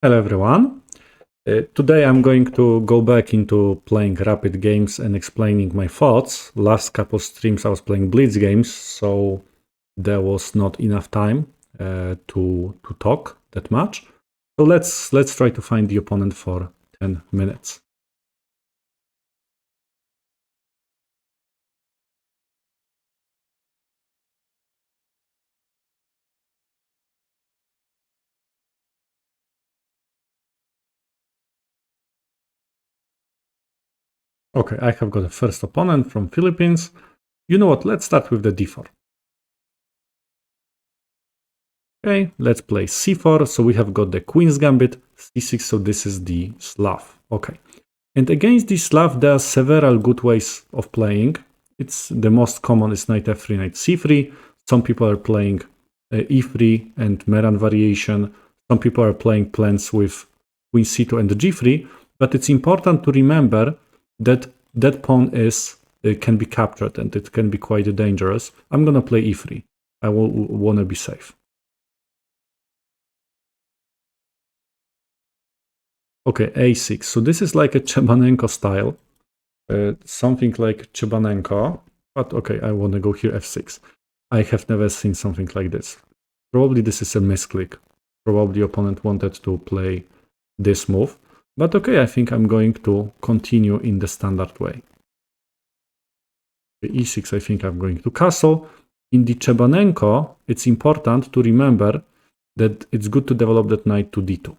Hello everyone. Today I'm going to go back into playing rapid games and explaining my thoughts. Last couple streams I was playing blitz games, so there was not enough time to talk that much. So let's try to find the opponent for 10 minutes. Okay, I have got a first opponent from Philippines. You know what? Let's start with the d4. Okay, let's play c4. So we have got the queen's gambit, c6. So this is the Slav. Okay. And against this Slav, there are several good ways of playing. It's the most common is knight f3, knight c3. Some people are playing e3 and Meran variation. Some people are playing plans with queen c2 and g3. But it's important to remember that that pawn can be captured and it can be quite dangerous. I'm gonna play e3. I will wanna be safe. Okay, a6. So this is like a Chebanenko style. Something like Chebanenko. But okay, I want to go here f6. I have never seen something like this. Probably this is a misclick. Probably opponent wanted to play this move. But okay, I think I'm going to continue in the standard way. The e6, I think I'm going to castle. In the Chebanenko, it's important to remember that it's good to develop that knight to d2.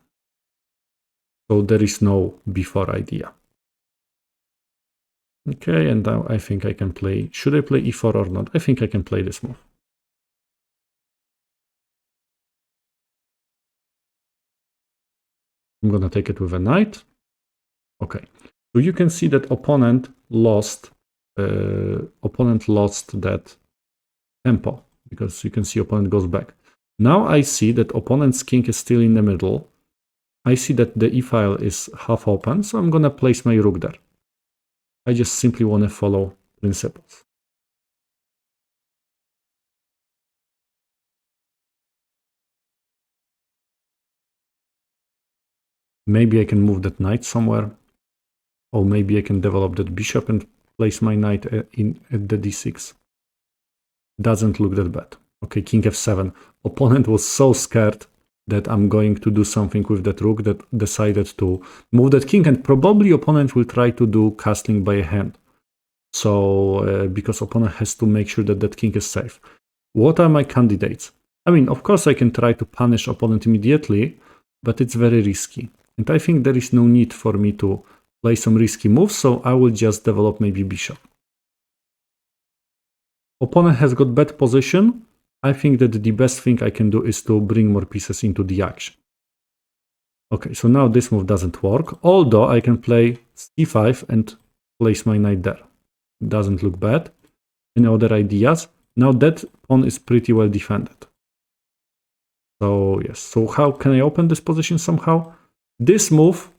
So there is no b4 idea. Okay, and now I think I can play. Should I play e4 or not? I think I can play this move. I'm gonna take it with a knight. Okay, so you can see that opponent lost that tempo because you can see opponent goes back. Now I see that opponent's king is still in the middle. I see that the e-file is half open, so I'm gonna place my rook there. I just simply want to follow principles. Maybe I can move that knight somewhere. Or maybe I can develop that bishop and place my knight at the d6. Doesn't look that bad. Okay, king f7. Opponent was so scared that I'm going to do something with that rook that decided to move that king, and probably opponent will try to do castling by hand. So, because opponent has to make sure that that king is safe. What are my candidates? I mean, of course I can try to punish opponent immediately, but it's very risky. And I think there is no need for me to play some risky moves, so I will just develop maybe bishop. Opponent has got bad position. I think that the best thing I can do is to bring more pieces into the action. Okay, so now this move doesn't work, although I can play c5 and place my knight there. Doesn't look bad. Any other ideas? Now that pawn is pretty well defended. So yes, so how can I open this position somehow? This move,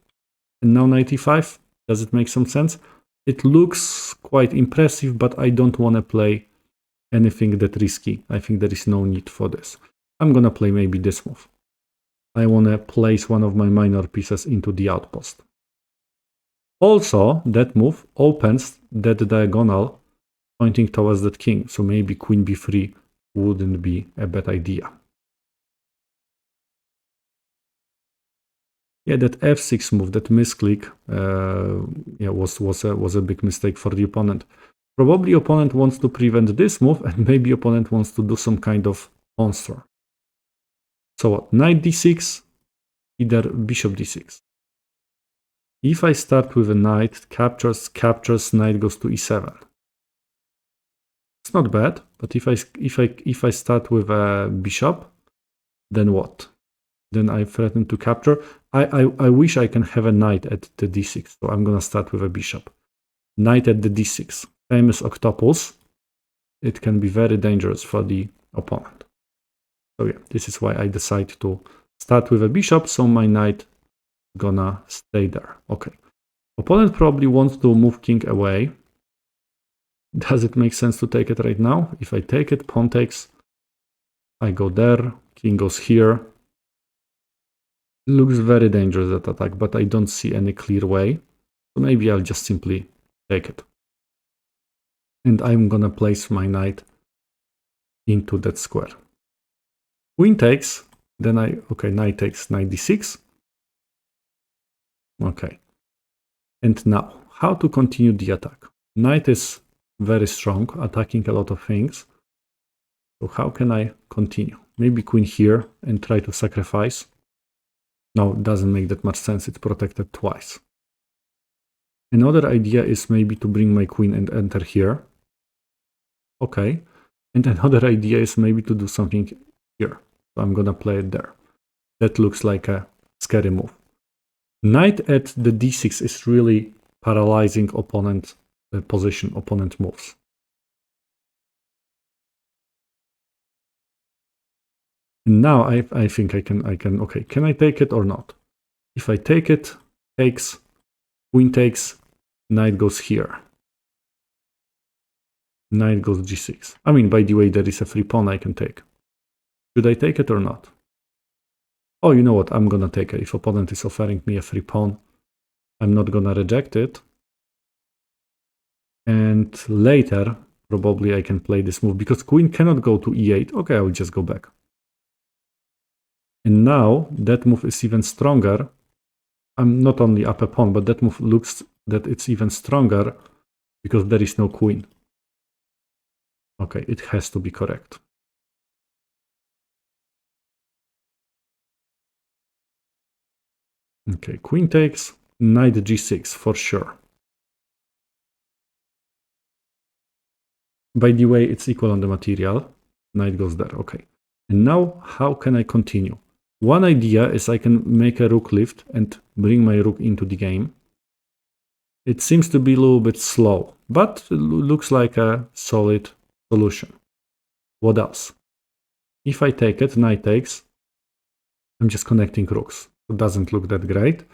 and now knight e5, does it make some sense? It looks quite impressive, but I don't want to play anything that risky. I think there is no need for this. I'm gonna play maybe this move. I want to place one of my minor pieces into the outpost. Also, that move opens that diagonal pointing towards that king, so maybe queen b3 wouldn't be a bad idea. Yeah, that f6 move, that misclick, was a big mistake for the opponent. Probably opponent wants to prevent this move, and maybe opponent wants to do some kind of monster. So what? Knight d6, either bishop d6. If I start with a knight, captures, knight goes to e7. It's not bad, but if I start with a bishop, then what? Then I threaten to capture. I wish I can have a knight at the d6, so I'm gonna start with a bishop. Knight at the d6, famous octopus. It can be very dangerous for the opponent. So yeah, this is why I decide to start with a bishop, so my knight gonna stay there. Okay. Opponent probably wants to move king away. Does it make sense to take it right now? If I take it, pawn takes, I go there, king goes here. Looks very dangerous, that attack, but I don't see any clear way. So maybe I'll just simply take it. And I'm gonna place my knight into that square. Queen takes, then knight takes, knight d6. Okay. And now, how to continue the attack? Knight is very strong, attacking a lot of things. So how can I continue? Maybe queen here and try to sacrifice. No, it doesn't make that much sense. It's protected twice. Another idea is maybe to bring my queen and enter here. Okay. And another idea is maybe to do something here. So I'm gonna play it there. That looks like a scary move. Knight at the d6 is really paralyzing opponent position, opponent moves. And now I think I can, okay, can I take it or not? If I take it, takes, queen takes, knight goes here. Knight goes g6. I mean, by the way, there is a free pawn I can take. Should I take it or not? Oh, you know what? I'm gonna take it. If opponent is offering me a free pawn, I'm not gonna reject it. And later, probably I can play this move because queen cannot go to e8. Okay, I will just go back. And now that move is even stronger. I'm not only up a pawn, but that move looks that it's even stronger because there is no queen. Okay, it has to be correct. Okay, queen takes, knight g6 for sure. By the way, it's equal on the material. Knight goes there, okay. And now, how can I continue? One idea is I can make a rook lift and bring my rook into the game. It seems to be a little bit slow, but it looks like a solid solution. What else? If I take it, knight takes, I'm just connecting rooks. It doesn't look that great.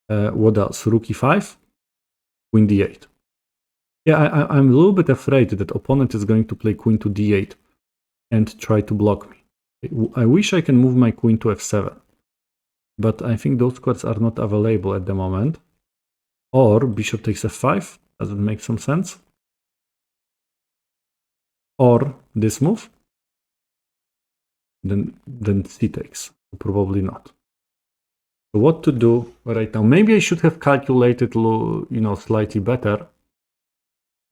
What else? Rook e5, queen d8. Yeah, I'm a little bit afraid that opponent is going to play queen to d8 and try to block me. I wish I can move my queen to f7, but I think those squares are not available at the moment. Or bishop takes f5, does it make some sense? Or this move, then c takes, probably not. So what to do right now? Maybe I should have calculated, slightly better,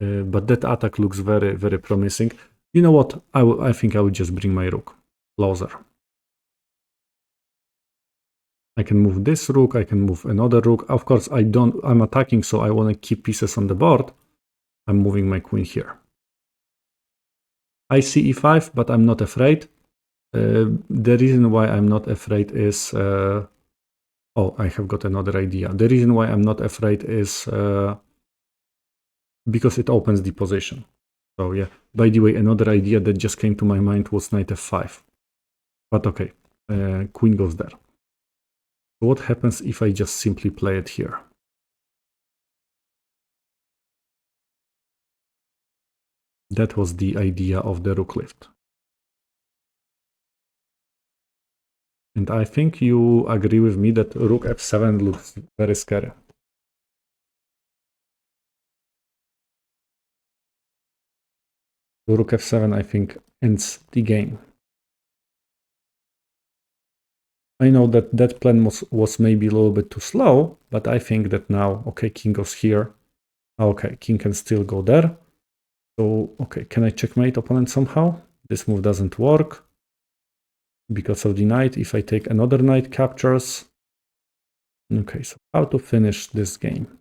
but that attack looks very, very promising. You know what? I think I will just bring my rook closer. I can move this rook, I can move another rook. Of course, I'm attacking, so I want to keep pieces on the board. I'm moving my queen here. I see e5, but I'm not afraid. The reason why I'm not afraid is... oh, I have got another idea. The reason why I'm not afraid is because it opens the position. So yeah, by the way, another idea that just came to my mind was knight f5. But okay, queen goes there. What happens if I just simply play it here? That was the idea of the rook lift. And I think you agree with me that rook f7 looks very scary. Rook f7, I think, ends the game. I know that that plan was maybe a little bit too slow, but I think that now, okay, king goes here. Okay, king can still go there. So, okay, can I checkmate opponent somehow? This move doesn't work because of the knight. If I take another knight, captures. Okay, so how to finish this game?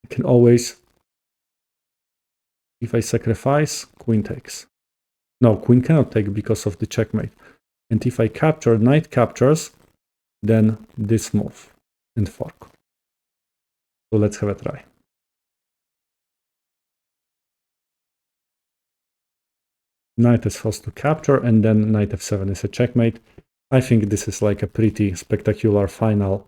I can always, if I sacrifice, queen takes. No, queen cannot take because of the checkmate. And if I capture, knight captures, then this move and fork. So let's have a try. Knight is forced to capture, and then knight f7 is a checkmate. I think this is like a pretty spectacular final,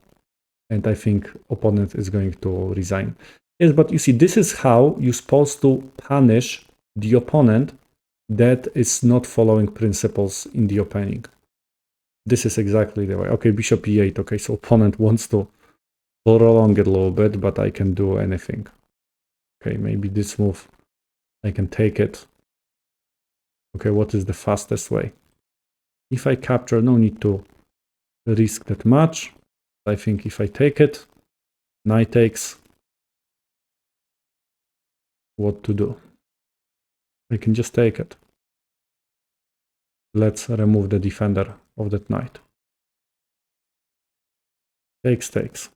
and I think opponent is going to resign. Yes, but you see, this is how you're supposed to punish the opponent that is not following principles in the opening. This is exactly the way. Okay, bishop e8. Okay, so opponent wants to prolong it a little bit, but I can do anything. Okay, maybe this move, I can take it. Okay, what is the fastest way? If I capture, no need to risk that much. I think if I take it, knight takes, what to do? I can just take it. Let's remove the defender of that knight. Takes, takes.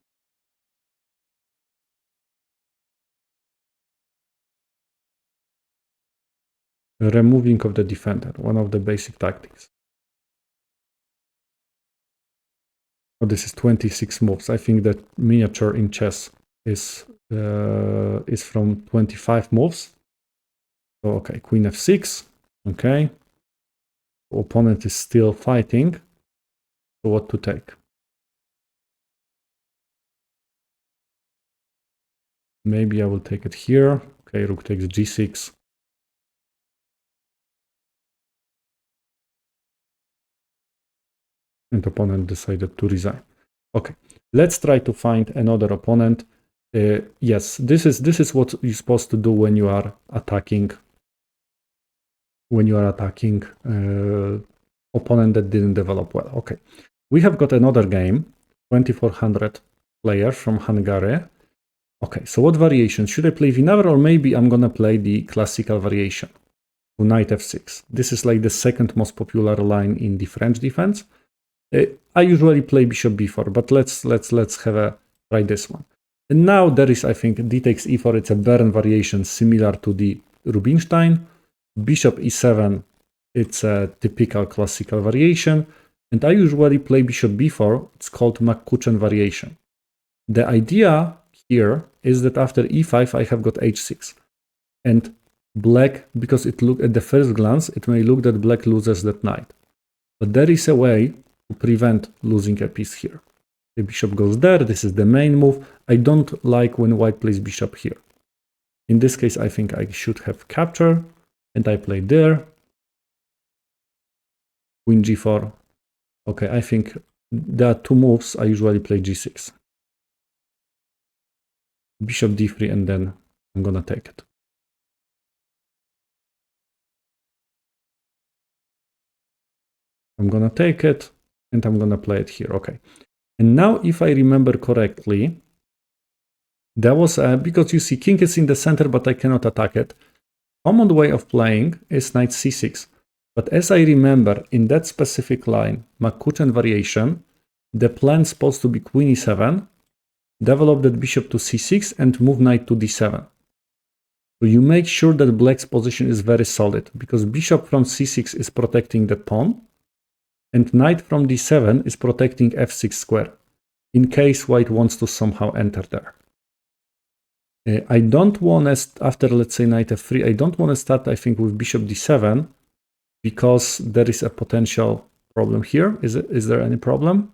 Removing of the defender, one of the basic tactics. Oh, this is 26 moves. I think that miniature in chess is from 25 moves. So, okay, queen f6. Okay. Opponent is still fighting. So what to take? Maybe I will take it here. Okay, rook takes g6. And opponent decided to resign. Okay, let's try to find another opponent. Yes, this is what you're supposed to do when you are attacking. When you are attacking opponent that didn't develop well. Okay, we have got another game, 2400 players from Hungary. Okay, so what variation? Should I play Wiener, or maybe I'm gonna play the classical variation, knight f6. This is like the second most popular line in the French defense. I usually play bishop b4, but let's have a try this one. And now there is, I think, d takes e4. It's a Bern variation similar to the Rubinstein. Bishop e7, it's a typical classical variation. And I usually play bishop b4. It's called McCutcheon variation. The idea here is that after e5, I have got h6. And black, because it look at the first glance, it may look that black loses that knight. But there is a way to prevent losing a piece here. The bishop goes there. This is the main move. I don't like when white plays bishop here. In this case, I think I should have capture, and I play there. Queen g4. Okay, I think there are two moves. I usually play g6. Bishop d3, and then I'm gonna take it. I'm gonna take it, and I'm gonna play it here. Okay. And now, if I remember correctly, there was because you see king is in the center, but I cannot attack it. Common way of playing is knight c6. But as I remember, in that specific line, McCutcheon variation, the plan is supposed to be queen e7, develop that bishop to c6, and move knight to d7. So you make sure that black's position is very solid, because bishop from c6 is protecting the pawn, and knight from d7 is protecting f6 square, in case white wants to somehow enter there. I don't want to, after let's say knight f3, I don't want to start, I think, with bishop d7, because there is a potential problem here. Is there any problem?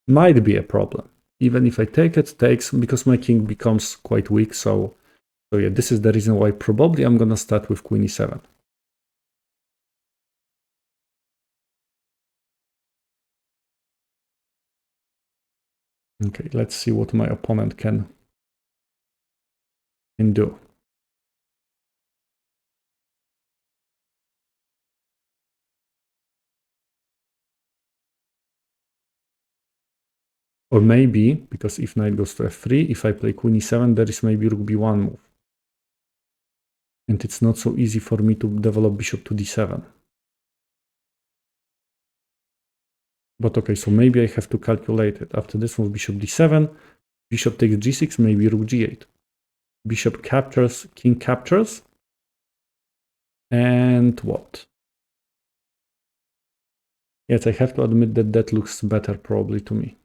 Might be a problem. Even if I take it, takes, because my king becomes quite weak. So yeah, this is the reason why probably I'm going to start with queen e7. Okay, let's see what my opponent can do. Or maybe, because if knight goes to f3, if I play queen e7, there is maybe rook b1 move. And it's not so easy for me to develop bishop to d7. But okay, so maybe I have to calculate it. After this move, bishop d7, bishop takes g6, maybe rook g8. Bishop captures, king captures. And what? Yes, I have to admit that that looks better probably to me.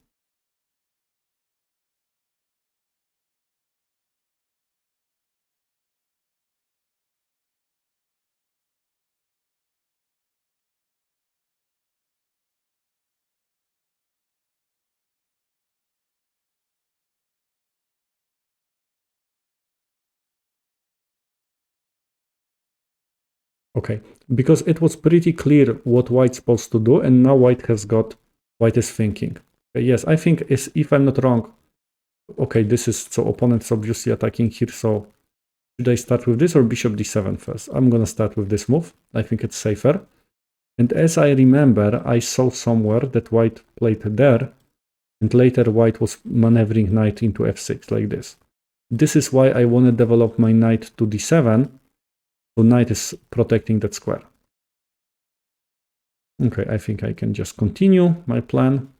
Okay, because it was pretty clear what white's supposed to do, and now white has got white is thinking. Yes, I think if I'm not wrong, okay, this is, so opponent is obviously attacking here, so should I start with this or bishop d7 first? I'm gonna start with this move. I think it's safer. And as I remember, I saw somewhere that white played there, and later white was maneuvering knight into f6 like this. This is why I want to develop my knight to d7, so knight is protecting that square. Okay, I think I can just continue my plan.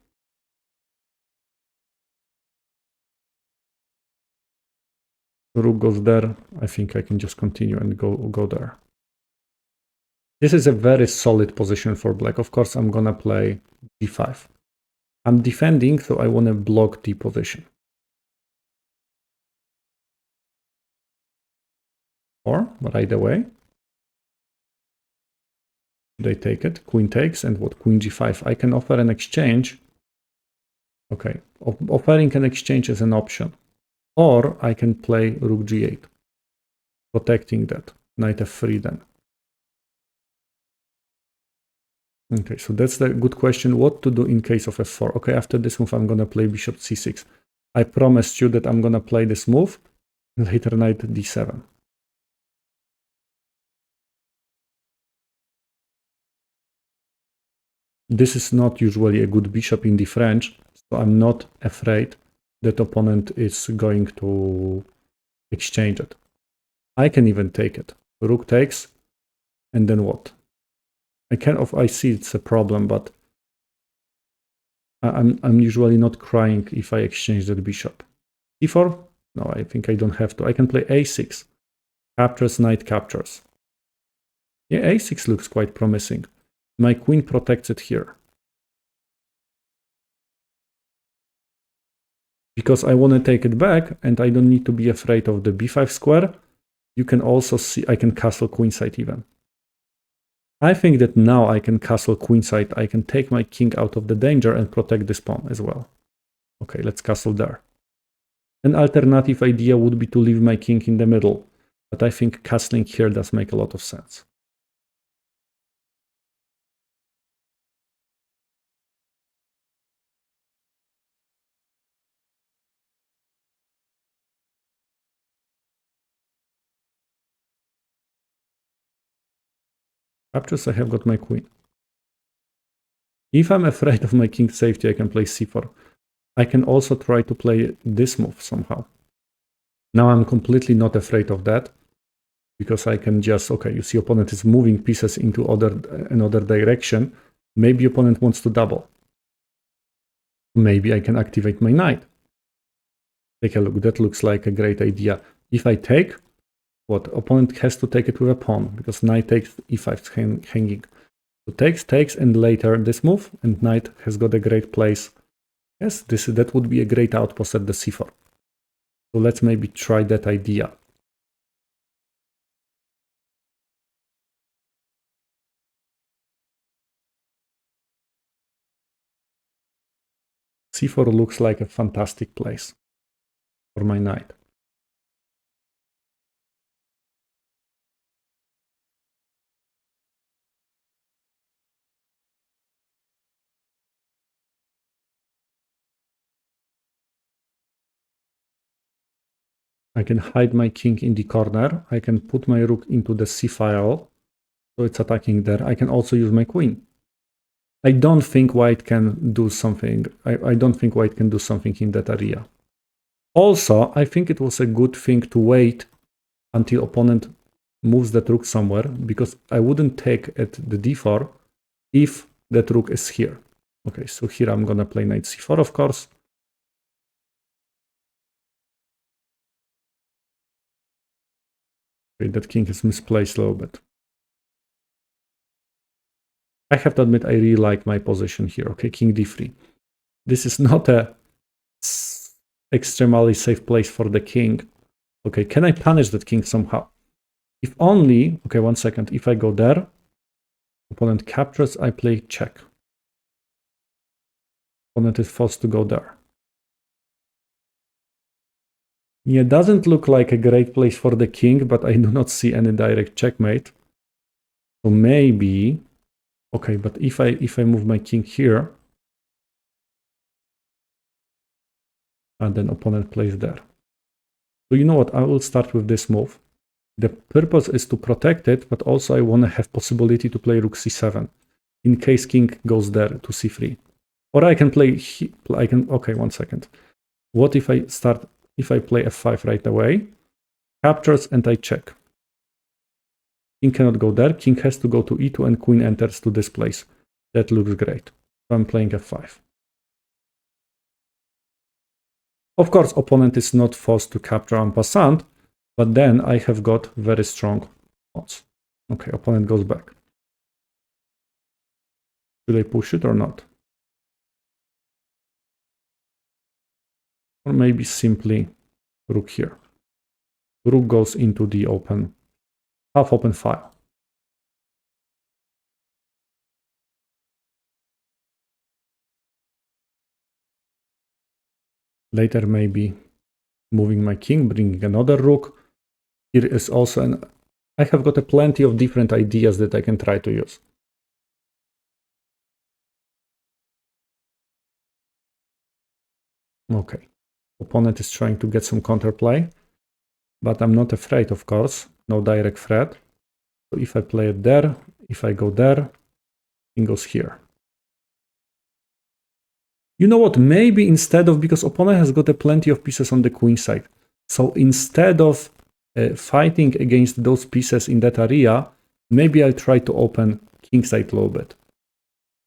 Rook goes there. I think I can just continue and go there. This is a very solid position for black. Of course, I'm gonna play d5. I'm defending, so I want to block the position. Or right away, they take it. Queen takes, and what? Queen g5. I can offer an exchange. Okay, offering an exchange is an option. Or I can play rook g8, protecting that. Knight f3 then. Okay, so that's the good question. What to do in case of f4? Okay, after this move, I'm going to play bishop c6. I promised you that I'm going to play this move. Later knight d7. This is not usually a good bishop in the French, so I'm not afraid that opponent is going to exchange it. I can even take it. Rook takes, and then what? I see it's a problem, but I'm usually not crying if I exchange that bishop. d4? No, I think I don't have to. I can play a6. Captures, knight captures. Yeah, a6 looks quite promising. My queen protects it here. Because I want to take it back, and I don't need to be afraid of the b5 square. You can also see I can castle queenside even. I think that now I can castle queenside. I can take my king out of the danger and protect this pawn as well. Okay, let's castle there. An alternative idea would be to leave my king in the middle, but I think castling here does make a lot of sense. Captures, I have got my queen. If I'm afraid of my king's safety, I can play c4. I can also try to play this move somehow. Now I'm completely not afraid of that, because I can just, okay, you see opponent is moving pieces into another direction. Maybe opponent wants to double. Maybe I can activate my knight. Take a look, that looks like a great idea. If I take, what? Opponent has to take it with a pawn, because knight takes e5 hanging. So takes, and later this move, and knight has got a great place. Yes, that would be a great outpost at the c4. So let's maybe try that idea. c4 looks like a fantastic place for my knight. I can hide my king in the corner. I can put my rook into the c file, so it's attacking there. I can also use my queen. I don't think white can do something. I don't think white can do something in that area. Also, I think it was a good thing to wait until opponent moves that rook somewhere, because I wouldn't take at the d4 if that rook is here. Okay, so here I'm gonna play knight c4, of course. Okay, that king is misplaced a little bit. I have to admit, I really like my position here. Okay, king d3. This is not a extremely safe place for the king. Okay, can I punish that king somehow? If only, okay, 1 second. If I go there, opponent captures, I play check. Opponent is forced to go there. Yeah, doesn't look like a great place for the king, but I do not see any direct checkmate. So maybe, okay, but if I move my king here, and then opponent plays there. So you know what, I will start with this move. The purpose is to protect it, but also I want to have possibility to play rook c7 in case king goes there to c3. Or I can play, okay, 1 second. What if I play f5 right away, captures and I check. King cannot go there, king has to go to e2 and queen enters to this place. That looks great. So I'm playing f5. Of course, opponent is not forced to capture en passant, but then I have got very strong odds. Okay, opponent goes back. Should I push it or not? Or maybe simply rook here. Rook goes into the open, half open file. Later maybe moving my king, bringing another rook. Here is also I have got plenty of different ideas that I can try to use. Okay, opponent is trying to get some counterplay, but I'm not afraid, of course, no direct threat. So if I play it there, if I go there, king goes here. You know what, maybe instead of, because opponent has got plenty of pieces on the queen side, so instead of fighting against those pieces in that area, maybe I'll try to open king side a little bit.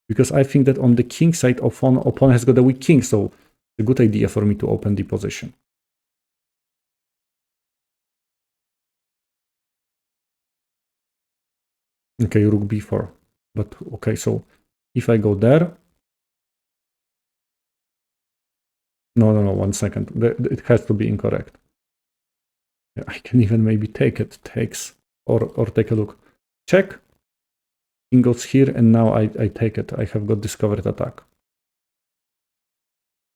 Because I think that on the king side, opponent has got a weak king, so it's a good idea for me to open the position. Okay, rook b4. But okay, so if I go there, no, 1 second. It has to be incorrect. Yeah, I can even maybe take it, takes, or take a look. Check. King goes here, and now I take it. I have got discovered attack.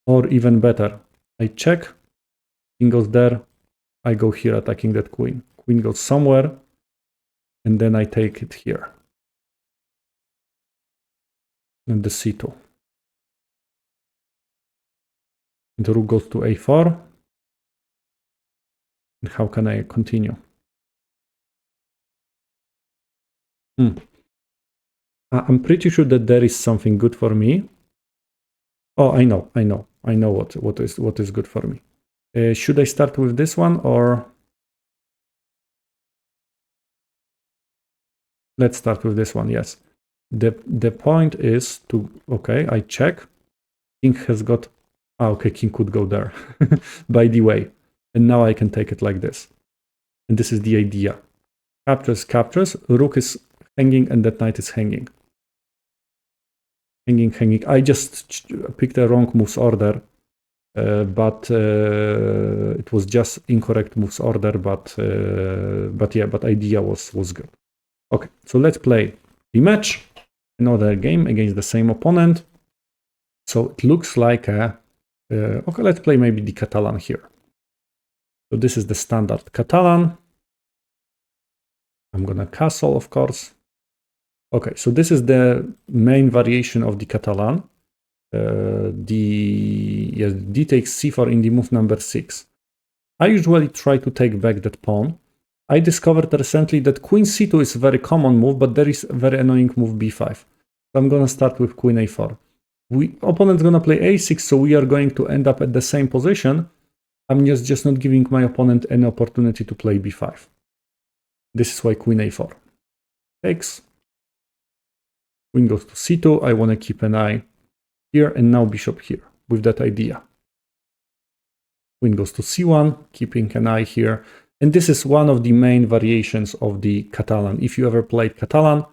Or even better, I check. King goes there. I go here attacking that queen. Queen goes somewhere, and then I take it here. And the c2. The rook goes to a4. And how can I continue? I'm pretty sure that there is something good for me. Oh, I know what is good for me. Should I start with this one or? Let's start with this one, yes. The point is to, okay, I check. King has got, okay, king could go there, by the way. And now I can take it like this. And this is the idea. Captures, rook is hanging and that knight is hanging. Hanging. I just picked a wrong moves order, but it was just incorrect moves order, but idea was good. Okay, so let's play rematch, another game against the same opponent. So it looks like a, okay, let's play maybe the Catalan here. So this is the standard Catalan. I'm gonna castle, of course. Okay, so this is the main variation of the Catalan. D takes c4 in the move number 6. I usually try to take back that pawn. I discovered recently that queen c2 is a very common move, but there is a very annoying move b5. So I'm gonna start with queen a4. Opponent's gonna play a6, so we are going to end up at the same position. I'm just not giving my opponent any opportunity to play b5. This is why queen a4 takes. Queen goes to c2. I want to keep an eye here, and now bishop here with that idea. Queen goes to c1, keeping an eye here. And this is one of the main variations of the Catalan. If you ever played Catalan,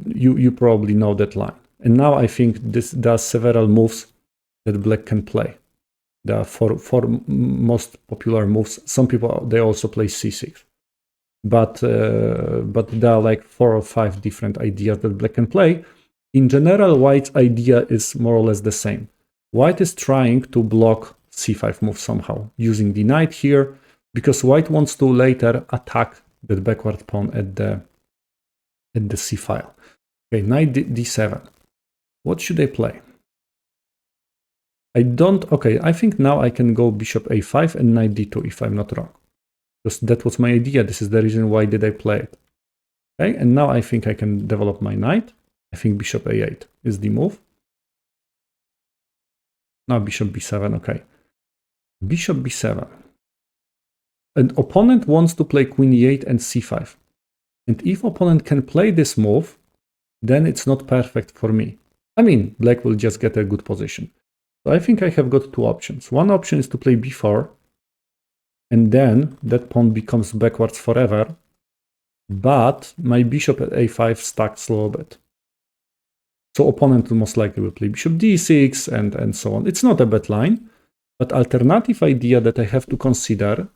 you probably know that line. And now I think there are several moves that black can play. There are four most popular moves. Some people, they also play c6. But there are like 4 or 5 different ideas that black can play. In general, white's idea is more or less the same. White is trying to block c5 move somehow, using the knight here, because white wants to later attack that backward pawn at the c file. Okay, knight d7. What should I play? I don't, okay, I think now I can go bishop a5 and knight d2 if I'm not wrong. Because that was my idea. This is the reason why did I play it. Okay, and now I think I can develop my knight. I think bishop a8 is the move. Now bishop b7, okay. Bishop b7. An opponent wants to play queen e8 and c5. And if opponent can play this move, then it's not perfect for me. I mean, black will just get a good position. So I think I have got two options. One option is to play b4, and then that pawn becomes backwards forever, but my bishop at a5 stacks a little bit. So opponent most likely will play bishop d6 and so on. It's not a bad line, but alternative idea that I have to consider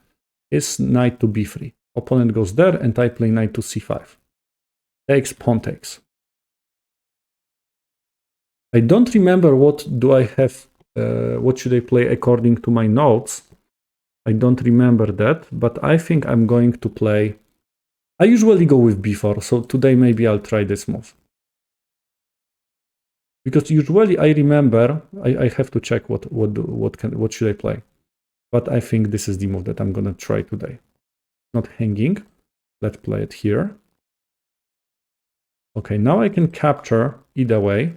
is knight to b3. Opponent goes there and I play knight to c5. Takes, pawn takes. I don't remember what do I have, what should I play according to my notes. I don't remember that, but I think I'm going to play, I usually go with b4, so today maybe I'll try this move. Because usually I remember, I have to check what should I play. But I think this is the move that I'm gonna try today. Not hanging, let's play it here. Okay, now I can capture either way.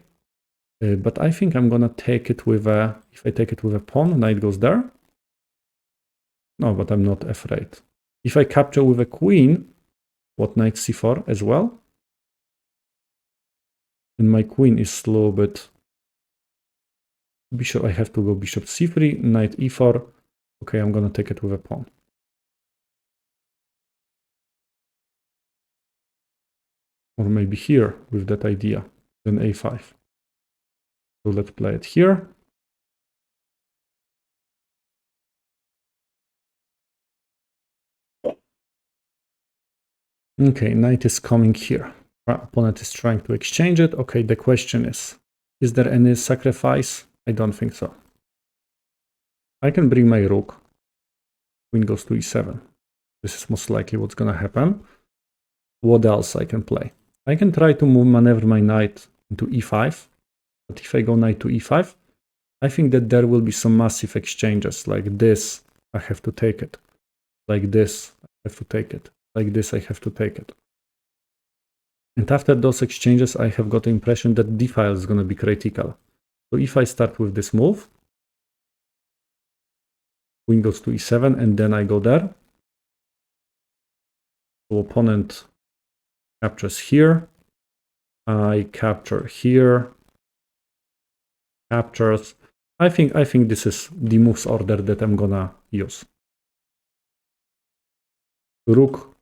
But I think I'm gonna take it with a, if I take it with a pawn, knight goes there. No, but I'm not afraid. If I capture with a queen, what, knight c4 as well? And my queen is a little bit, bishop, I have to go bishop c3, knight e4. Okay, I'm gonna take it with a pawn. Or maybe here with that idea, then a5. So let's play it here. Okay, knight is coming here. Our opponent is trying to exchange it. Okay, the question is there any sacrifice? I don't think so. I can bring my rook. Queen goes to e7. This is most likely what's gonna happen. What else I can play? I can try to maneuver my knight into e5. But if I go knight to e5, I think that there will be some massive exchanges. Like this, I have to take it. Like this, I have to take it. Like this, I have to take it. And after those exchanges, I have got the impression that d file is going to be critical. So if I start with this move, queen goes to e7, and then I go there. So opponent captures here. I capture here. Captures. I think this is the moves order that I'm gonna use. Rook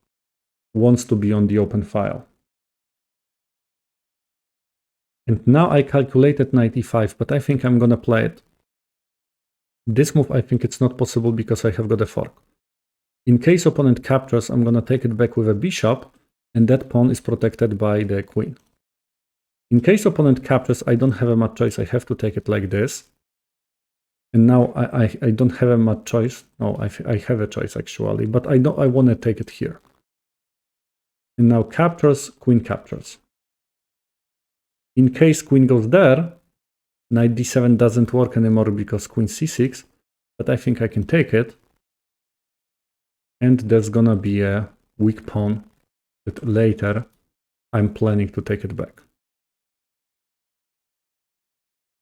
wants to be on the open file. And now I calculated knight e5, but I think I'm gonna play it. This move, I think it's not possible because I have got a fork. In case opponent captures, I'm gonna take it back with a bishop, and that pawn is protected by the queen. In case opponent captures, I don't have a much choice. I have to take it like this. And now I don't have a much choice. No, I have a choice actually, but I want to take it here. And now captures, queen captures. In case queen goes there, knight d7 doesn't work anymore because queen c6, but I think I can take it. And there's gonna be a weak pawn that later I'm planning to take it back.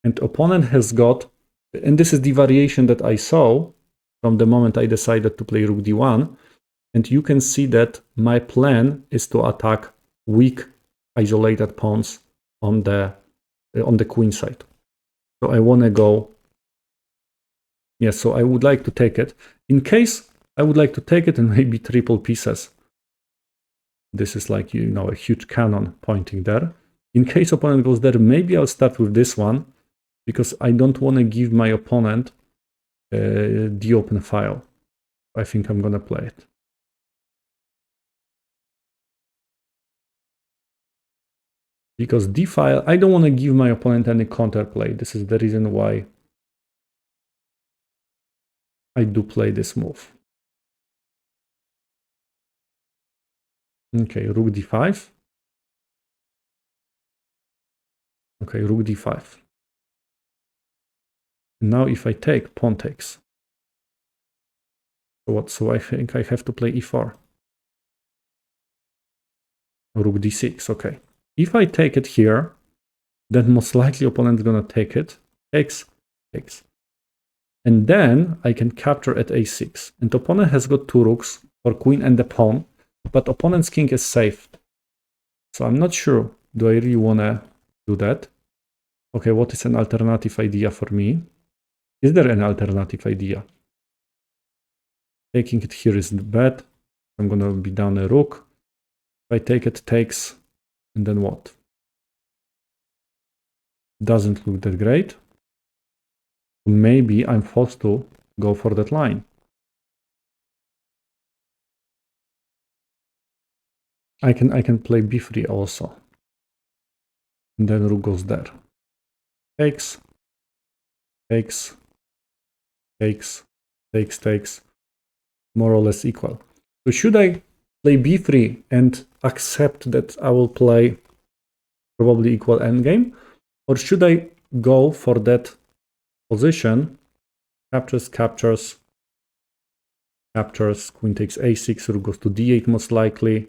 And opponent has got, and this is the variation that I saw from the moment I decided to play rook d1. And you can see that my plan is to attack weak isolated pawns on the queen side. So I want to go, yes, so I would like to take it. In case I would like to take it and maybe triple pieces. This is like, you know, a huge cannon pointing there. In case opponent goes there, maybe I'll start with this one, because I don't want to give my opponent the open file. I think I'm going to play it. Because d file, I don't want to give my opponent any counterplay. This is the reason why I do play this move. Okay, rook d5. Okay, rook d5. Now if I take, pawn takes. So what? So I think I have to play e4. Rook d6, okay. If I take it here, then most likely opponent is gonna take it. Takes. And then I can capture at a6. And opponent has got 2 rooks for queen and the pawn, but opponent's king is safe. So I'm not sure, do I really wanna do that? Okay, what is an alternative idea for me? Is there an alternative idea? Taking it here is bad. I'm gonna be down a rook. If I take it, takes, and then what? Doesn't look that great. Maybe I'm forced to go for that line. I can play b3 also. And then rook goes there. Takes, takes, takes, more or less equal. So should I play b3 and accept that I will play probably equal endgame? Or should I go for that position? Captures, queen takes a6, rook goes to d8 most likely.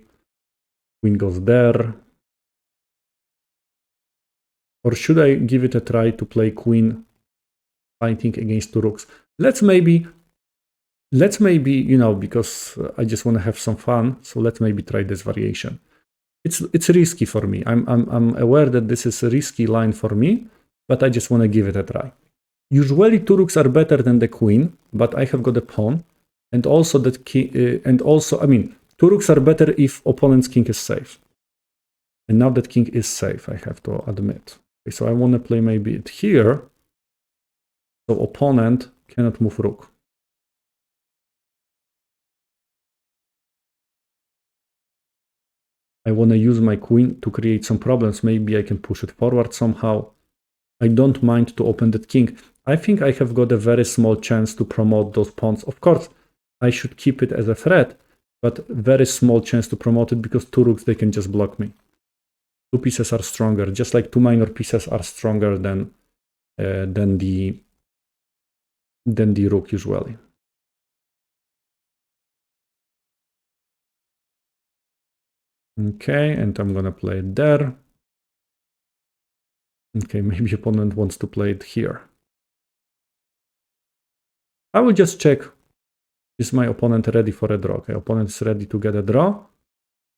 Queen goes there. Or should I give it a try to play queen fighting against 2 rooks? Let's maybe, you know, because I just want to have some fun, so let's maybe try this variation. It's risky for me. I'm aware that this is a risky line for me, but I just want to give it a try. Usually 2 rooks are better than the queen, but I have got a pawn, and also that key, I mean, 2 rooks are better if opponent's king is safe. And now that king is safe, I have to admit. Okay, so I want to play maybe it here. So opponent cannot move rook. I want to use my queen to create some problems. Maybe I can push it forward somehow. I don't mind to open that king. I think I have got a very small chance to promote those pawns. Of course, I should keep it as a threat, but very small chance to promote it because 2 rooks, they can just block me. 2 pieces are stronger, just like 2 minor pieces are stronger than the rook usually. Okay, and I'm gonna play it there. Okay, maybe opponent wants to play it here. I will just check, is my opponent ready for a draw? Okay, opponent is ready to get a draw,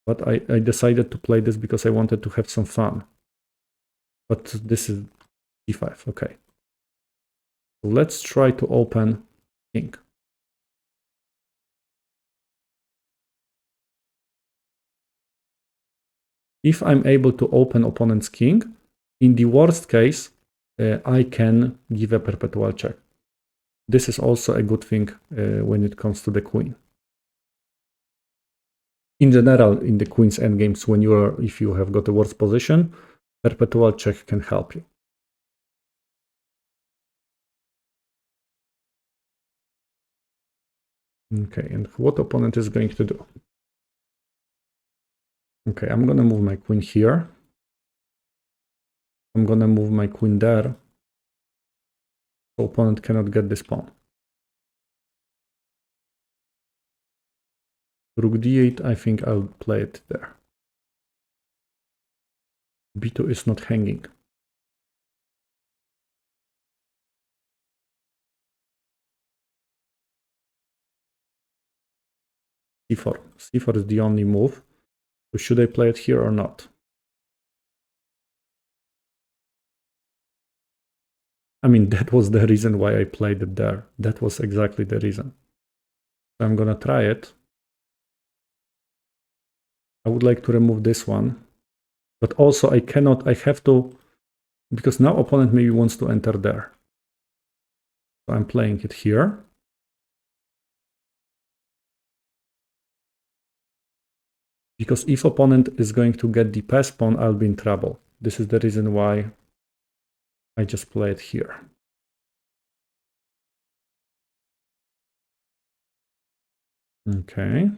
but I decided to play this because I wanted to have some fun. But this is d5, okay. So let's try to open king. If I'm able to open opponent's king, in the worst case, I can give a perpetual check. This is also a good thing when it comes to the queen. In general, in the queen's endgames, if you have got a worse position, perpetual check can help you. Okay, and what opponent is going to do? Okay, I'm gonna move my queen here. I'm gonna move my queen there. So opponent cannot get this pawn. Rook d8, I think I'll play it there. b2 is not hanging. c4. c4 is the only move. So should I play it here or not? I mean, that was the reason why I played it there. That was exactly the reason. So I'm gonna try it. I would like to remove this one. But also I have to, because now opponent maybe wants to enter there. So I'm playing it here. Because if opponent is going to get the pass pawn, I'll be in trouble. This is the reason why I just play it here. Okay.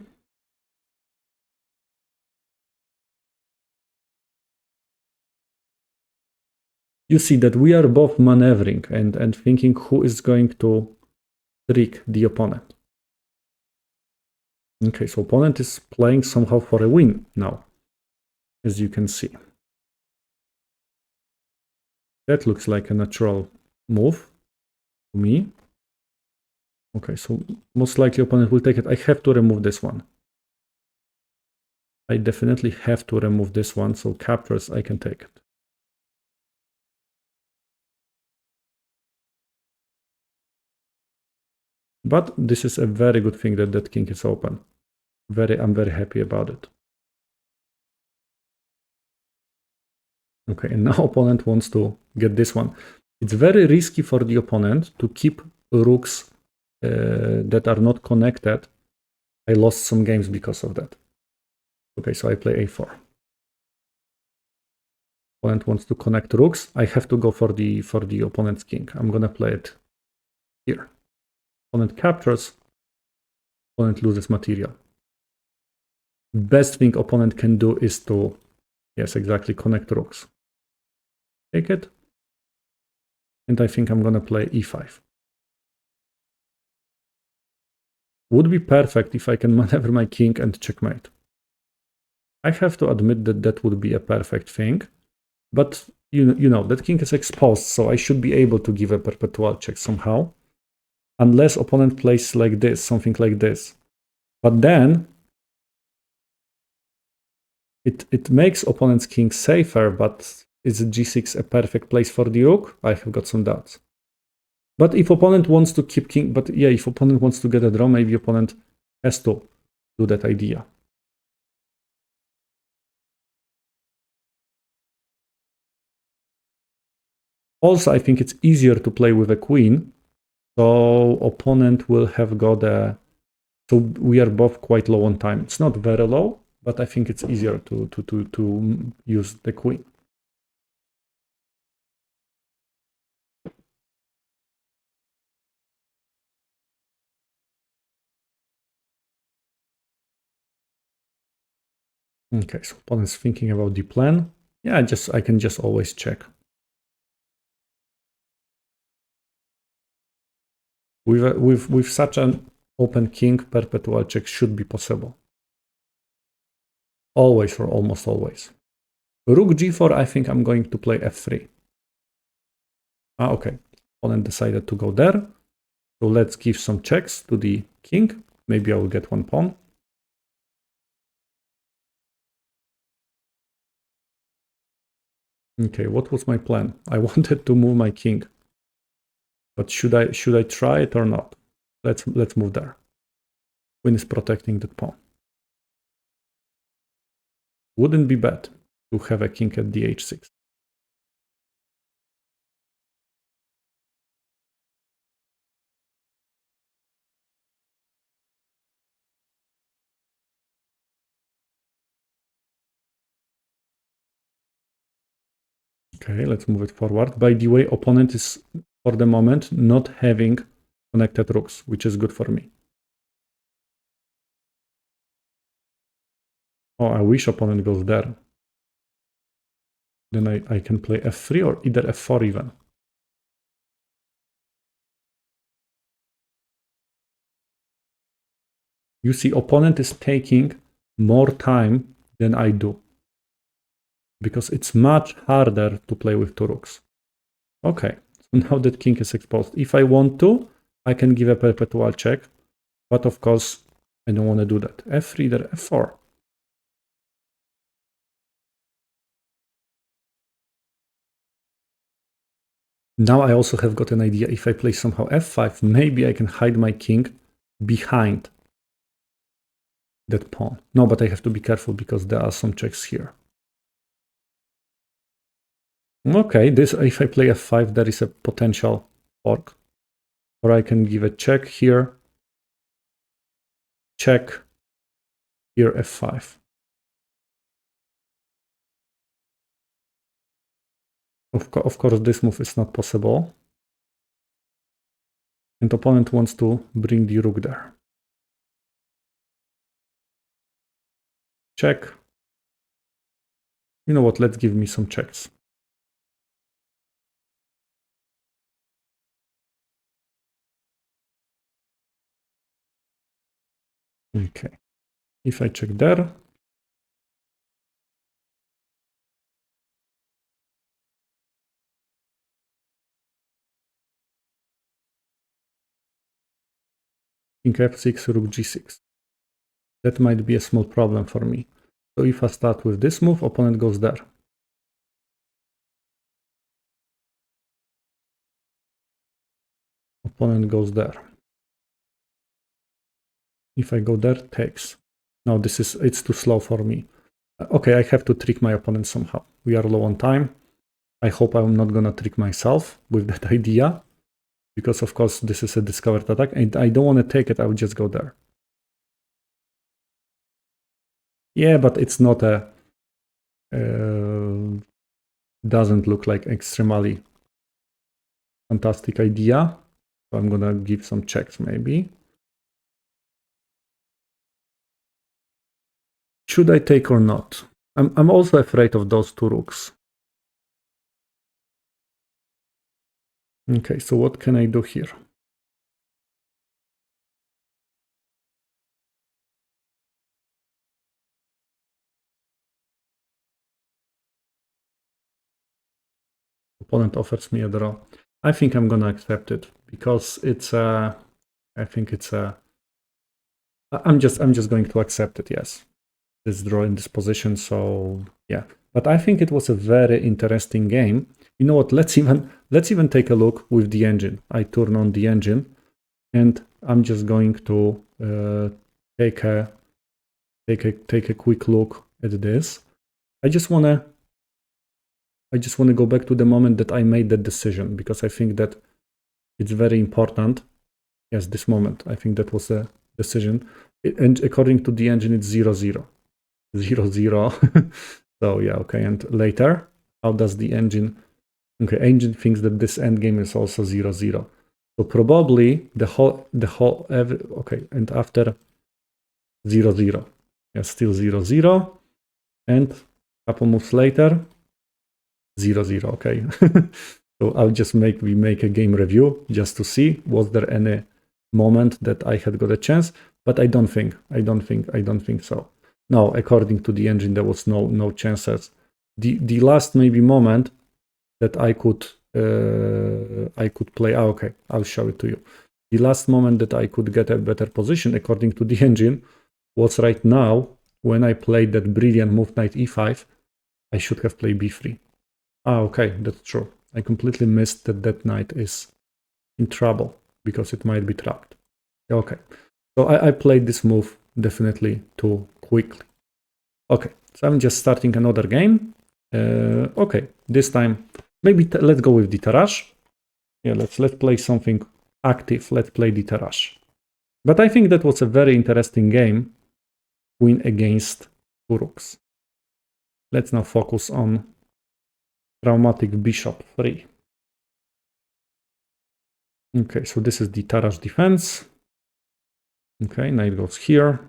you see that we are both maneuvering and thinking who is going to trick the opponent. Okay, so opponent is playing somehow for a win now, as you can see. That looks like a natural move to me. Okay, so most likely opponent will take it. I have to remove this one. I definitely have to remove this one, so captures, I can take it. But this is a very good thing that that king is open. I'm very happy about it. Okay, and now opponent wants to get this one. It's very risky for the opponent to keep rooks that are not connected. I lost some games because of that. Okay, so I play a4. Opponent wants to connect rooks. I have to go for the opponent's king. I'm gonna play it here. Opponent captures. Opponent loses material. Best thing opponent can do is to, yes, exactly, connect rooks. Take it. And I think I'm gonna play e5. Would be perfect if I can maneuver my king and checkmate. I have to admit that that would be a perfect thing. But you know, that king is exposed, so I should be able to give a perpetual check somehow. Unless opponent plays like this, something like this. But then it makes opponent's king safer, but is g6 a perfect place for the rook? I have got some doubts. But if opponent wants to keep king, but yeah, if opponent wants to get a draw, maybe opponent has to do that idea. Also, I think it's easier to play with a queen. So opponent will have got a... So we are both quite low on time. It's not very low, but I think it's easier to use the queen. Okay, so opponent's thinking about the plan. Yeah, I can just always check. With such an open king, perpetual check should be possible. Always or almost always. Rook g4, I think I'm going to play f3. Okay. Opponent decided to go there. So let's give some checks to the king. Maybe I will get one pawn. Okay, what was my plan? I wanted to move my king. But should I try it or not? Let's move there. Queen is protecting that pawn. Wouldn't be bad to have a king at the h6. Okay, let's move it forward. By the way, opponent is, for the moment, not having connected rooks, which is good for me. Oh, I wish opponent goes there. Then I can play f3 or either f4 even. You see, opponent is taking more time than I do. Because it's much harder to play with two rooks. Okay, so now that king is exposed. If I want to, I can give a perpetual check. But of course, I don't want to do that. f3, either f4. Now I also have got an idea. If I play somehow f5, maybe I can hide my king behind that pawn. No, but I have to be careful because there are some checks here. Okay, if I play f5, there is a potential fork. Or I can give a check here. Check. Here f5. Of course, this move is not possible. And opponent wants to bring the rook there. Check. You know what, let's give me some checks. Okay, if I check there, king f6, rook g6. That might be a small problem for me. So if I start with this move, opponent goes there. Opponent goes there. If I go there, takes. No, it's too slow for me. Okay, I have to trick my opponent somehow. We are low on time. I hope I'm not gonna trick myself with that idea, because of course this is a discovered attack and I don't want to take it. I will just go there. Yeah, but it's not a doesn't look like extremely fantastic idea. So I'm gonna give some checks maybe. Should I take or not? I'm also afraid of those two rooks. Okay, so what can I do here? Opponent offers me a draw. I think I'm gonna accept it because it's a. I think it's a. I'm just going to accept it. Yes, this draw in this position. So yeah, but I think it was a very interesting game. You know what? Let's even take a look with the engine. I turn on the engine, and I'm just going to take a quick look at this. I just wanna go back to the moment that I made that decision because I think that it's very important. Yes, this moment. I think that was a decision. And according to the engine, it's 0-0. 0-0. So yeah, okay. And later, how does the engine... Okay, engine thinks that this endgame is also 0-0. So probably okay, and after 0-0. Yeah, still 0-0. And a couple moves later, 0-0, okay. So I'll just make a game review just to see was there any moment that I had got a chance, but I don't think so. No, according to the engine, there was no chances. The last maybe moment that I could play. Okay, I'll show it to you. The last moment that I could get a better position according to the engine was right now when I played that brilliant move knight e5. I should have played b3. Ah, okay, that's true. I completely missed that knight is in trouble because it might be trapped. Okay, so I played this move definitely too quickly. Okay, so I'm just starting another game. Okay, this time maybe let's go with the Tarrasch. Yeah, let's play something active. Let's play the Tarrasch. But I think that was a very interesting game. Queen against two rooks. Let's now focus on traumatic bishop 3. Okay, so this is the Tarrasch defense. Okay, knight goes here.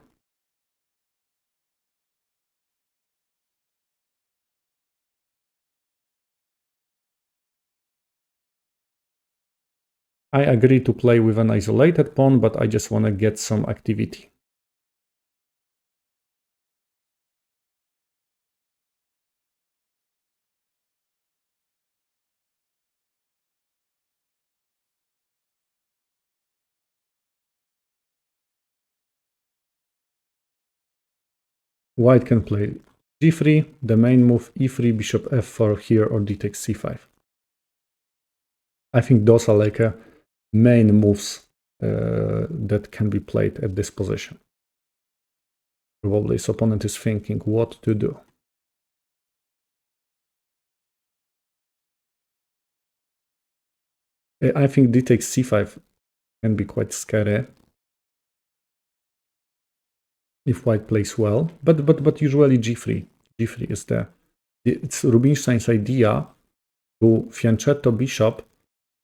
I agree to play with an isolated pawn, but I just want to get some activity. White can play g3, the main move e3, bishop f4 here, or d takes c5. I think those are like main moves that can be played at this position. Probably his opponent is thinking what to do. I think d takes c5 can be quite scary if white plays well, but usually g3 is it's Rubinstein's idea to fianchetto bishop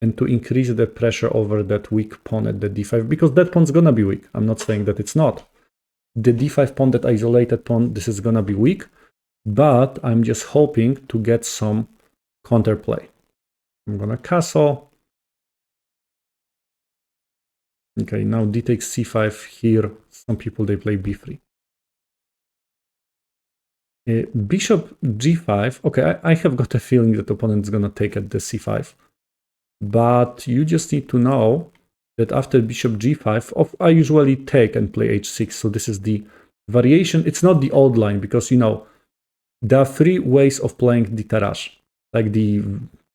and to increase the pressure over that weak pawn at the d5, because that pawn's gonna be weak. I'm not saying that it's not. The d5 pawn, that isolated pawn, this is gonna be weak, but I'm just hoping to get some counterplay. I'm gonna castle. Okay, now d takes c5 here. Some people, they play b3. Bishop g5. Okay, I have got a feeling that the opponent is going to take at the c5. But you just need to know that after bishop g5, I usually take and play h6. So this is the variation. It's not the old line because, you know, there are three ways of playing the Tarrasch. Like the,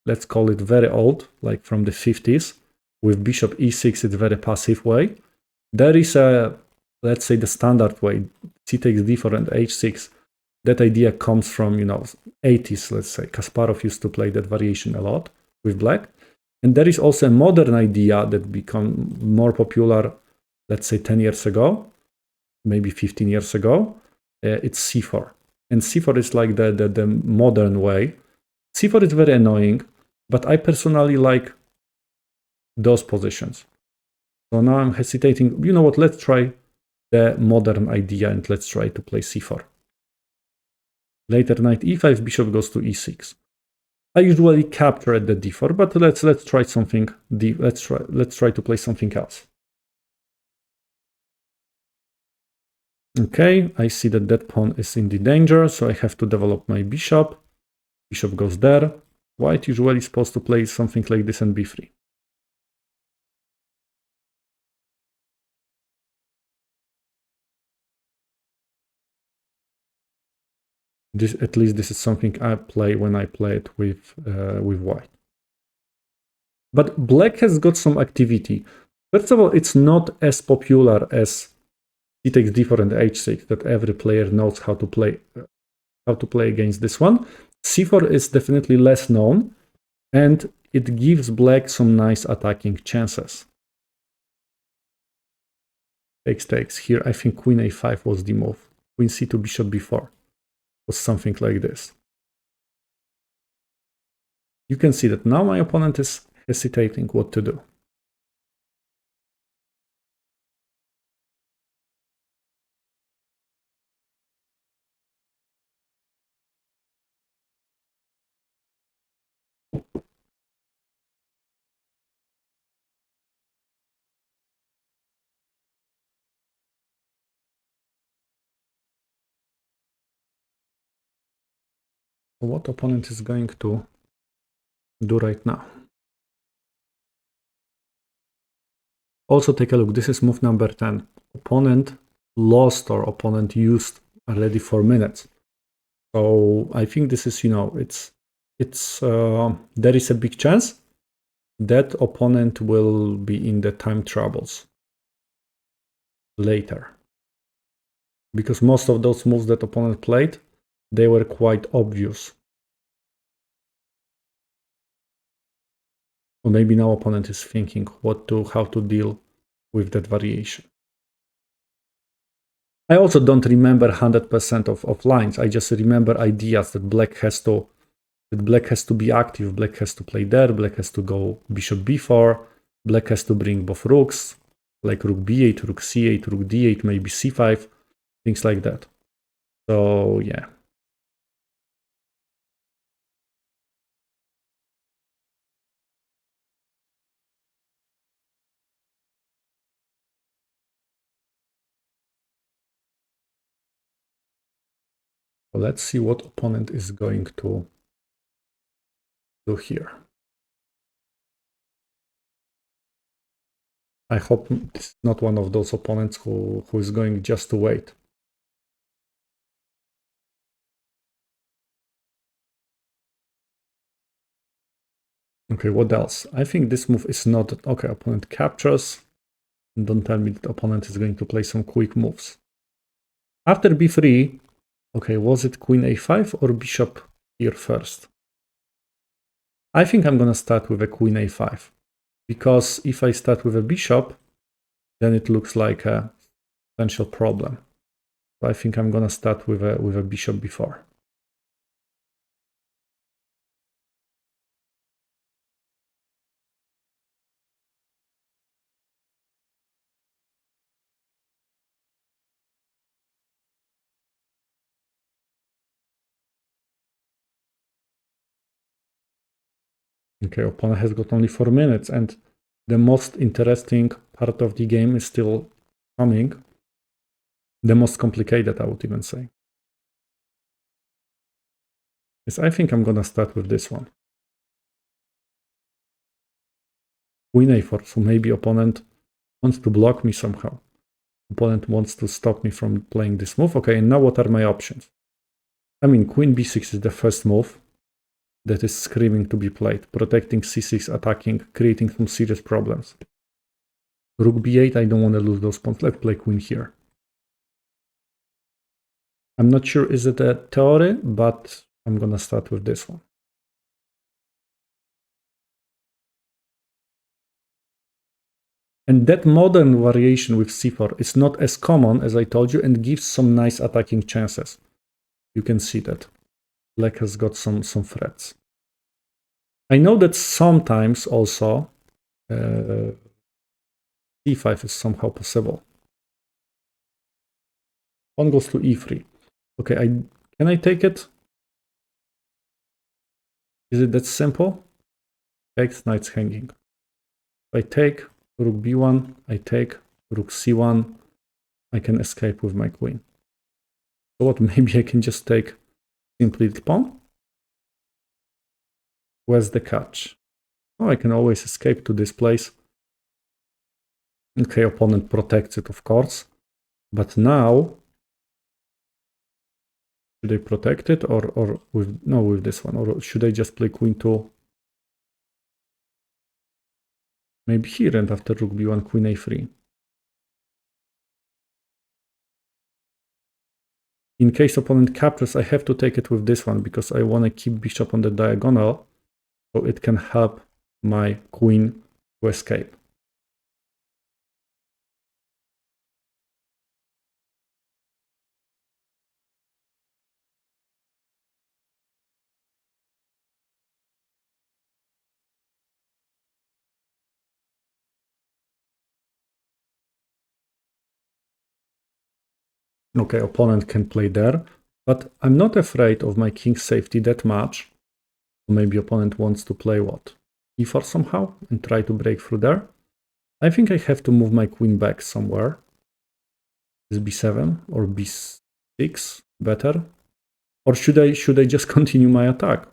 let's call it very old, like from the 50s. With bishop e6, it's very passive way. There is a, let's say, the standard way, c takes d4 and h6. That idea comes from, you know, 80s, let's say. Kasparov used to play that variation a lot with black. And there is also a modern idea that became more popular, let's say 10 years ago, maybe 15 years ago. It's c4. And c4 is like the modern way. c4 is very annoying, but I personally like those positions. So now I'm hesitating. You know what? Let's try the modern idea and let's try to play c4. Later knight e5, bishop goes to e6. I usually capture at the d4, but let's try something. Let's try to play something else. Okay, I see that that pawn is in the danger, so I have to develop my bishop. Bishop goes there. White usually is supposed to play something like this and b3. This, at least this is something I play when I play it with white. But black has got some activity. First of all, it's not as popular as c takes d4 and h6 that every player knows how to play against this one. c4 is definitely less known, and it gives black some nice attacking chances. Takes. Here, I think queen a5 was the move. Queen c2, bishop b4 was something like this. You can see that now my opponent is hesitating what to do. What opponent is going to do right now? Also take a look, this is move number 10. Opponent lost or opponent used already 4 minutes. So I think this is, you know, there is a big chance that opponent will be in the time troubles later. Because most of those moves that opponent played, they were quite obvious. Or maybe now opponent is thinking how to deal with that variation. I also don't remember 100% of lines. I just remember ideas that black has to be active, black has to play there, black has to go bishop b4, black has to bring both rooks, like rook b8, rook c8, rook d8, maybe c5, things like that. So yeah. So let's see what opponent is going to do here. I hope it's not one of those opponents who is going just to wait. Okay, what else? I think this move is not... Okay, opponent captures. Don't tell me that opponent is going to play some quick moves. After b3, okay, was it queen a5 or bishop here first? I think I'm going to start with a queen a5. Because if I start with a bishop, then it looks like a potential problem. So I think I'm going to start with a bishop before. Okay, opponent has got only 4 minutes, and the most interesting part of the game is still coming. The most complicated, I would even say. Yes, I think I'm gonna start with this one. Queen a4, so maybe opponent wants to block me somehow. Opponent wants to stop me from playing this move. Okay, and now what are my options? I mean, queen b6 is the first move that is screaming to be played. Protecting c6, attacking, creating some serious problems. Rook b8, I don't want to lose those pawns. Let's play queen here. I'm not sure is it a theory, but I'm gonna start with this one. And that modern variation with c4 is not as common as I told you and gives some nice attacking chances. You can see that black has got some threats. I know that sometimes also c5 is somehow possible. Pawn goes to e3. Okay, can I take it? Is it that simple? Takes, knight's hanging. If I take rook b1, I take rook c1, I can escape with my queen. So what, maybe I can just take simply the pawn? Where's the catch? Oh, I can always escape to this place. Okay, opponent protects it, of course. But now, should I protect it or with this one? Or should I just play queen 2? Maybe here and after rook b1, queen a3. In case opponent captures, I have to take it with this one because I want to keep bishop on the diagonal so it can help my queen to escape. Okay, opponent can play there, but I'm not afraid of my king's safety that much. Maybe opponent wants to play what? e4 somehow and try to break through there. I think I have to move my queen back somewhere. Is b7 or b6 better? Or should I just continue my attack?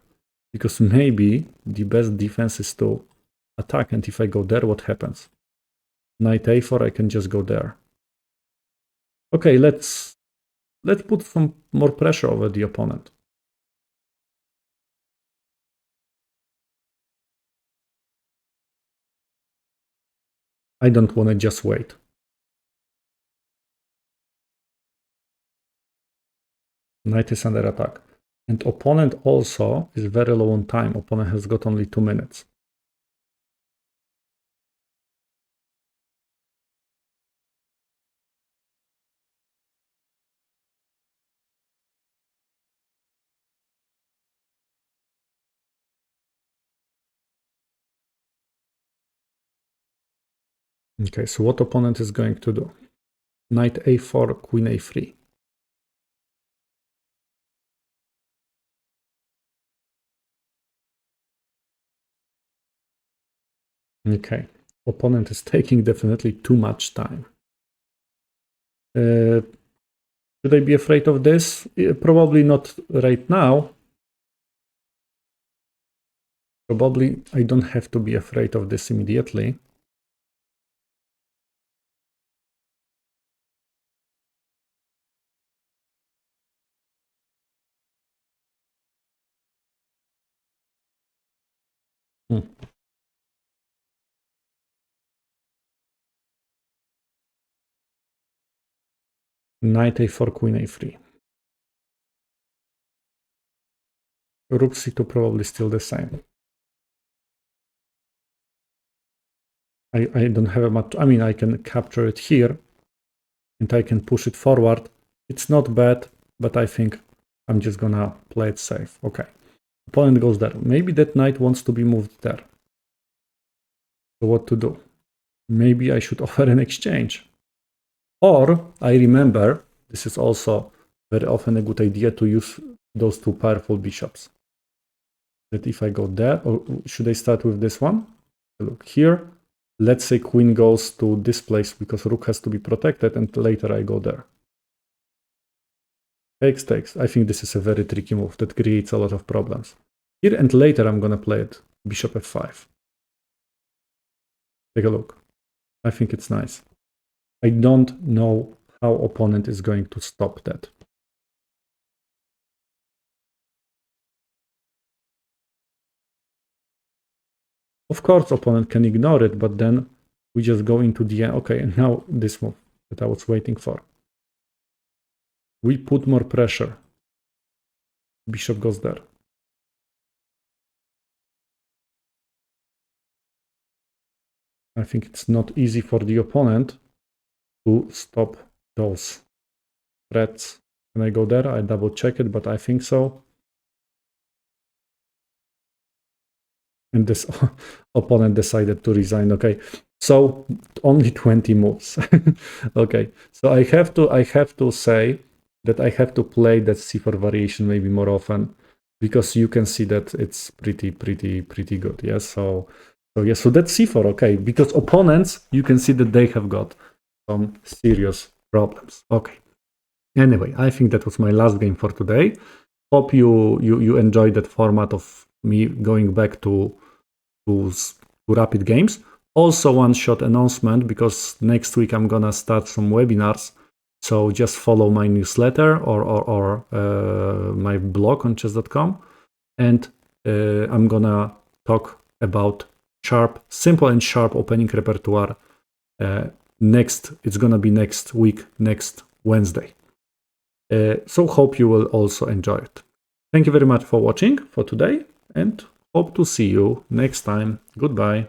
Because maybe the best defense is to attack, and if I go there, what happens? Knight a4, I can just go there. Okay, let's put some more pressure over the opponent. I don't want to just wait. Knight is under attack. And opponent also is very low on time. Opponent has got only 2 minutes. Okay, so what opponent is going to do? Knight a4, queen a3. Okay, opponent is taking definitely too much time. Should I be afraid of this? Probably not right now. Probably I don't have to be afraid of this immediately. Knight a4, queen a3. Rook c2 probably still the same. I don't have much. I mean, I can capture it here and I can push it forward. It's not bad, but I think I'm just gonna play it safe. Okay. Opponent goes there. Maybe that knight wants to be moved there. So what to do? Maybe I should offer an exchange. Or I remember, this is also very often a good idea to use those two powerful bishops. That if I go there, or should I start with this one? Look here. let's say queen goes to this place because rook has to be protected, and later I go there. Takes. I think this is a very tricky move that creates a lot of problems. Here and later I'm gonna play it. Bishop f5. Take a look. I think it's nice. I don't know how opponent is going to stop that. Of course, opponent can ignore it, but then we just go into the end. Okay, and now this move that I was waiting for. We put more pressure. Bishop goes there. I think it's not easy for the opponent to stop those threats. Can I go there? I double check it, but I think so. And this opponent decided to resign. Okay, so only 20 moves. Okay, so I have to say that I have to play that c4 variation maybe more often, because you can see that it's pretty good. Yes, so that's c4. Okay, because opponents, you can see that they have got some serious problems. Okay. Anyway, I think that was my last game for today. Hope you enjoyed that format of me going back to rapid games. Also, one shot announcement, because next week I'm gonna start some webinars. So just follow my newsletter or my blog on chess.com, and I'm gonna talk about simple and sharp opening repertoire. It's gonna be next week, next Wednesday. So hope you will also enjoy it. Thank you very much for watching for today, and hope to see you next time. Goodbye.